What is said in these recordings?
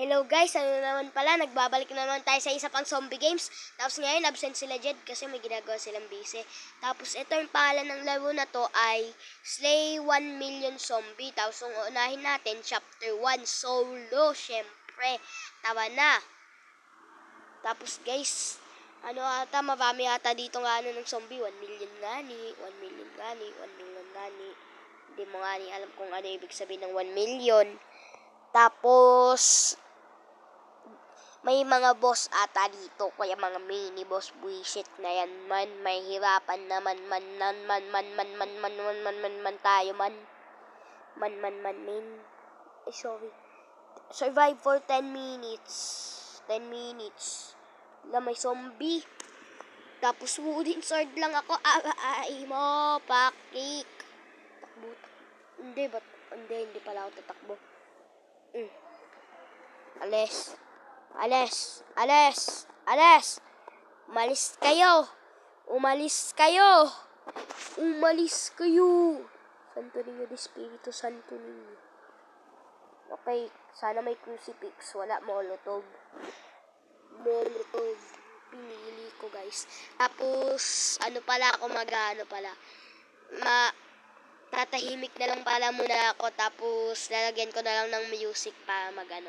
Hello guys, ano naman pala, nagbabalik na naman tayo sa isa pang zombie games. Tapos ngayon, absent sila Jed kasi may ginagawa silang busy. Tapos ito yung pangalan ng laro na to ay Slay 1 Million Zombie. Tapos yung unahin natin, Chapter 1, Solo, syempre. Tawa na. Tapos guys, marami ata dito nga ng zombie. 1 million gani, 1 million gani, 1 million gani. Hindi mo nga alam kung ano ibig sabihin ng 1 million. Tapos, may mga boss ata dito, kaya mga mini boss, buisit na yan man, may hirapan naman tayo man. Sorry. Survive for 10 minutes. 10 minutes. May zombie. Tapos wooden sword lang ako, ay mo, pakik. Takbo. Hindi pala ako tatakbo. Alis. Umalis kayo. Santo Niño de Espiritu Santo Niño. Okay, sana may crucifix. Wala, molotov. Pinili ko guys. Tapos, tatahimik na lang pala muna ako. Tapos, lalagyan ko na lang ng music para magano.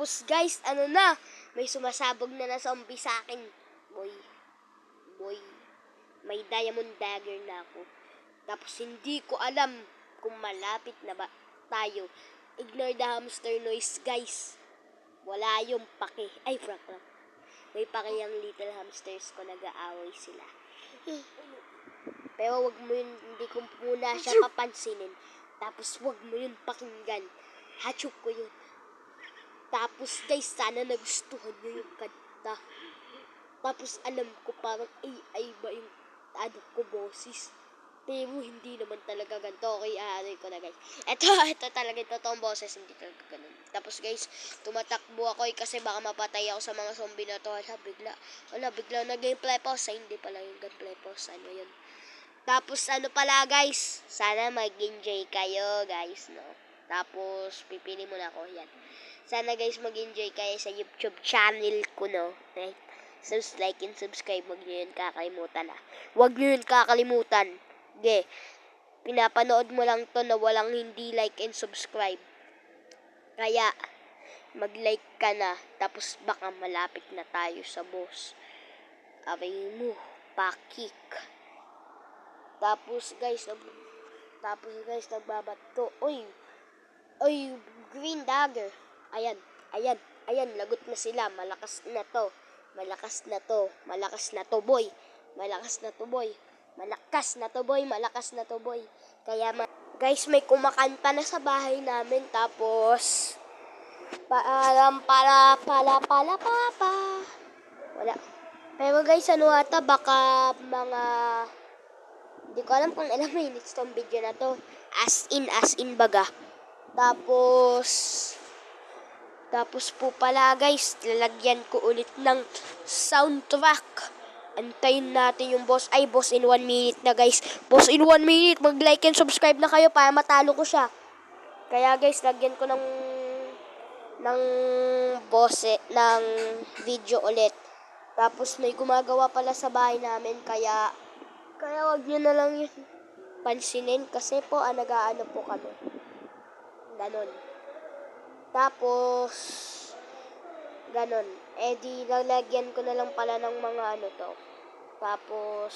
Tapos guys, may sumasabog na zombie sa akin. Boy, may diamond dagger na ako. Tapos hindi ko alam kung malapit na ba tayo. Ignore the hamster noise guys. Wala yung pake. Ay, prank. May pake yung little hamsters ko, nag-aaway sila. Pero hindi ko muna siya papansinin. Tapos wag mo yun pakinggan. Hachuk ko yun. Tapos guys, sana nagustuhan nyo yung kanta. Tapos alam ko parang AI ba yung ko boses. Pero hindi naman talaga ganito. Okay, ko na guys. Ito talaga yung totoong boses. Hindi talaga ganun. Tapos guys, tumatakbo ako kasi baka mapatay ako sa mga zombie na to. Bigla na gameplay pause. Hindi pala yung gameplay pause. Yun. Tapos pala guys, sana mag-enjoy kayo guys, no? Tapos pipili muna ako yan. Sana guys mag-enjoy kayo sa YouTube channel ko, no? Right? Like and subscribe, huwag nyo yun kakalimutan. Okay. pinapanood mo lang to na walang hindi like and subscribe. Kaya, mag-like ka na, tapos baka malapit na tayo sa boss. Abay mo, pakik. Tapos guys, nagbabato. Oy, green dagger. Ayan, lagot na sila. Malakas na to, boy. Kaya guys, may kumakanta na sa bahay namin. Tapos, wala. Pero guys, baka mga, hindi ko alam kung ilang minutes tong video na to. As in baga. Tapos po pala guys, lalagyan ko ulit ng soundtrack. Antayin natin yung boss. Boss in 1 minute na guys. Boss in 1 minute. Mag-like and subscribe na kayo para matalo ko siya. Kaya guys, lagyan ko ng ng video ulit. Tapos may gumagawa pala sa bahay namin. Kaya wag nyo na lang yun pansinin. Kasi po, nag-aano po kami. Ganon. Tapos, ganon. Di lalagyan ko na lang pala ng mga to. Tapos,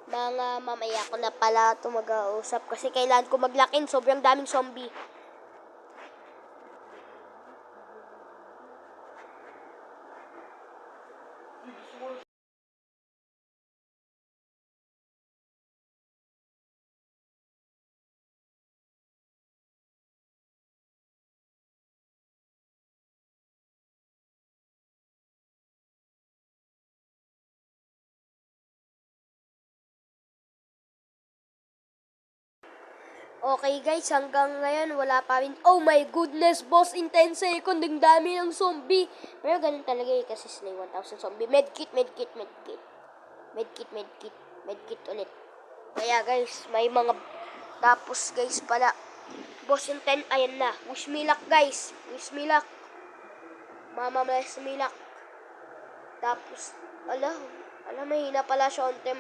mga mamaya ko na pala ito mag-uusap. Kasi kailangan ko maglakin. Sobrang daming zombie. Okay guys, hanggang ngayon wala pa rin. Oh my goodness, boss, in 10 seconds, ang dami ng zombie. Pero ganun talaga kasi sila 1,000 zombie. Medkit ulit. Kaya guys, may mga, tapos guys pala, boss in 10, ayan na. Wish me luck guys, Mama bless me luck. Tapos, mahina pala siya onte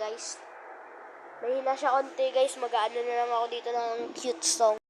guys. Mahina siya konti guys, mag-aano na lang ako dito ng cute song.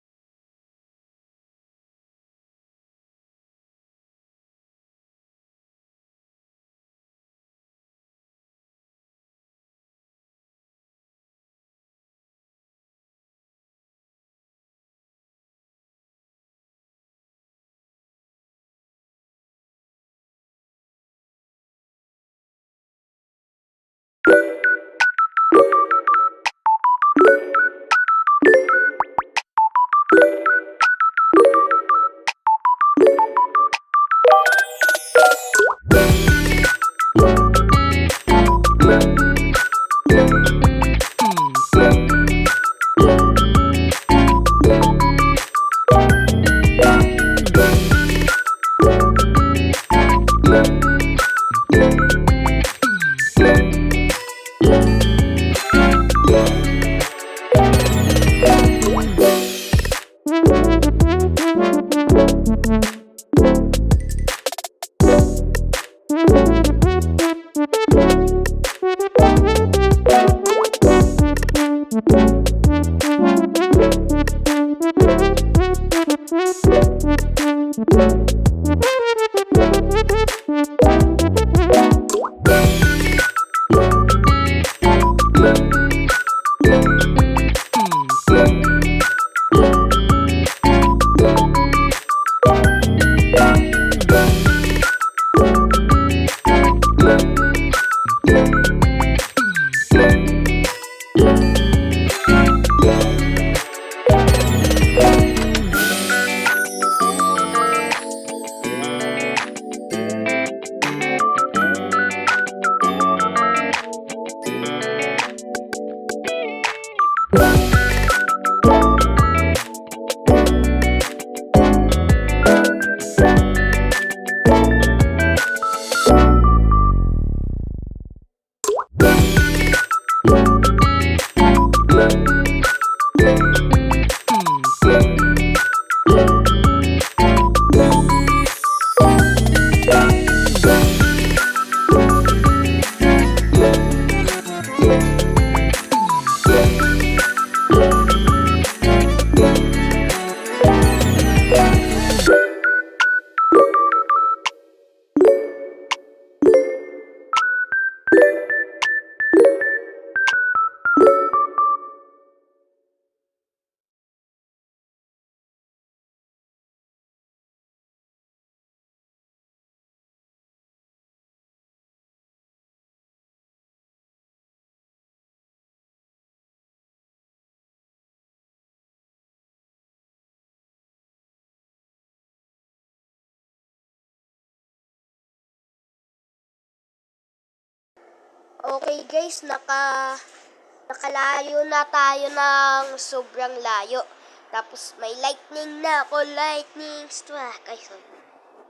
Okay guys, nakalayo na tayo ng sobrang layo. Tapos may lightning na ako, lightning strike. Ay, sorry.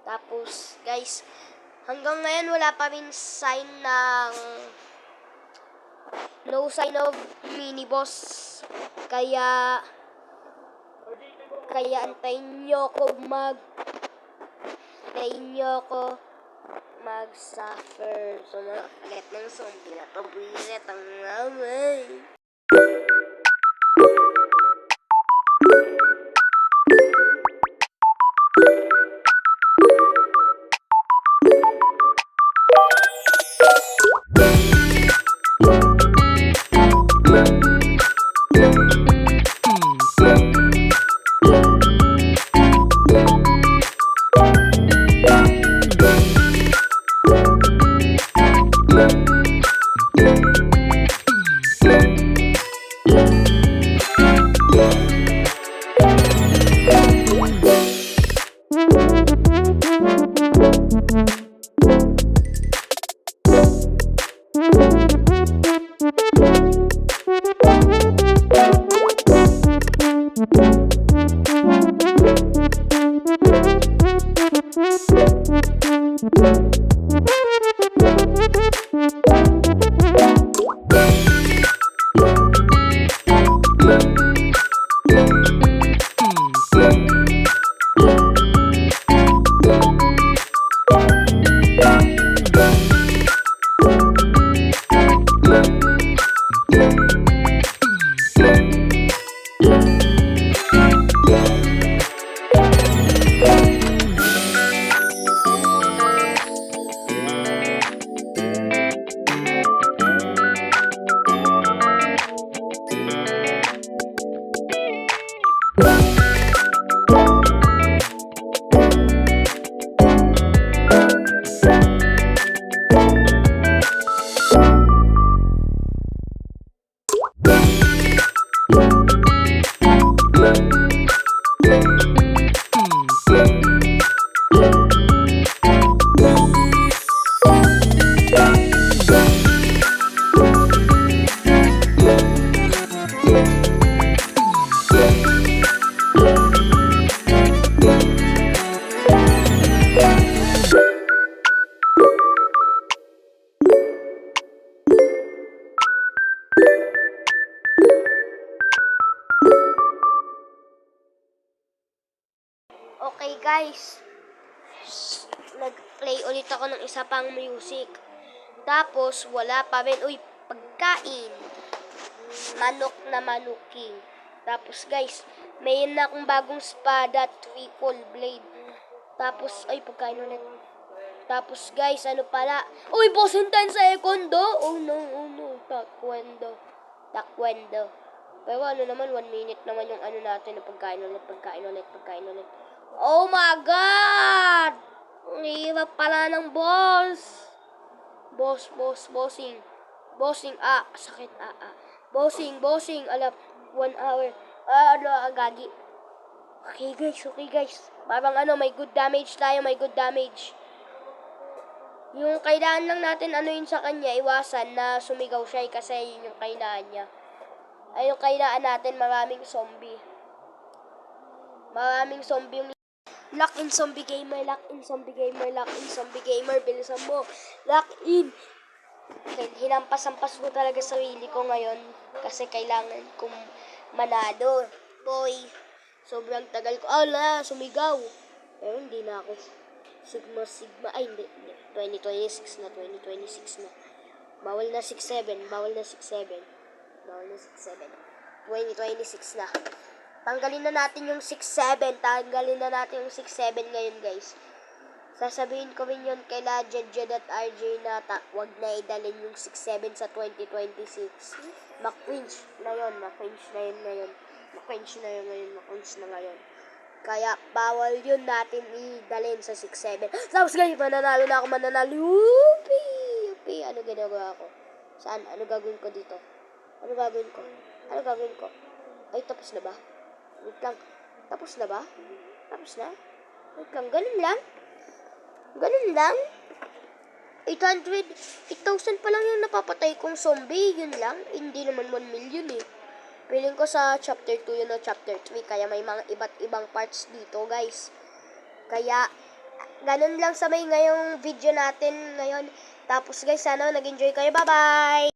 Tapos guys, hanggang ngayon wala pa rin sign ng no sign of mini boss. Kaya antayin nyo ako mag-suffer. So, nakalit ng zombie na pabuisit ang mamay. Okay guys, nag-play ulit ako ng isa pang music. Tapos wala pa rin, pagkain. Manok na manuking. Tapos guys, mayroon na akong bagong espada, triple blade. Tapos, pagkain ulit. Tapos guys, ano pala? Boss in 10 secondo! Oh no, taekwondo. Pero ano naman, 1 minute naman yung ano natin na pagkain ulit. Oh my God! Ang hirap pala ng boss. Bossing. Sakit, Bossing, 1 hour. Gagi. Okay guys. Parang may good damage tayo, Yung kailangan lang natin yun sa kanya, iwasan na sumigaw siya kasi yun yung kailangan niya. Yung kailangan natin, maraming zombie yung lock in zombie gamer, bilisan mo. Lock in. Okay, hinampas-ampas ko talaga sarili ko ngayon kasi kailangan kong manado. Boy, sobrang tagal ko. Sumigaw. Pero hindi na ako. Sigma. Hindi. 2026 na. Bawal na 6-7. 2026 na. Tanggalin na natin yung 6-7 ngayon guys. Sasabihin ko rin yun kay Jed at RJ na wag na idalin yung 6-7 sa 2026. Ma-cringe na yun ngayon. Kaya bawal yun natin idalin sa 6-7. Tapos guys, mananalo na ako. Yupi. Ano ginagawa ko? Saan? Ano gagawin ko dito? Ano gagawin ko? Tapos na ba? Wait lang. Tapos na ba? Wait lang. Ganun lang? 8,000 pa lang yung napapatay kong zombie. Yun lang. Hindi naman 1 million eh. Feeling ko sa chapter 2 yun o chapter 3. Kaya may mga iba't ibang parts dito, guys. Kaya, ganun lang sa may ngayong video natin ngayon. Tapos guys, sana nag-enjoy kayo. Bye-bye!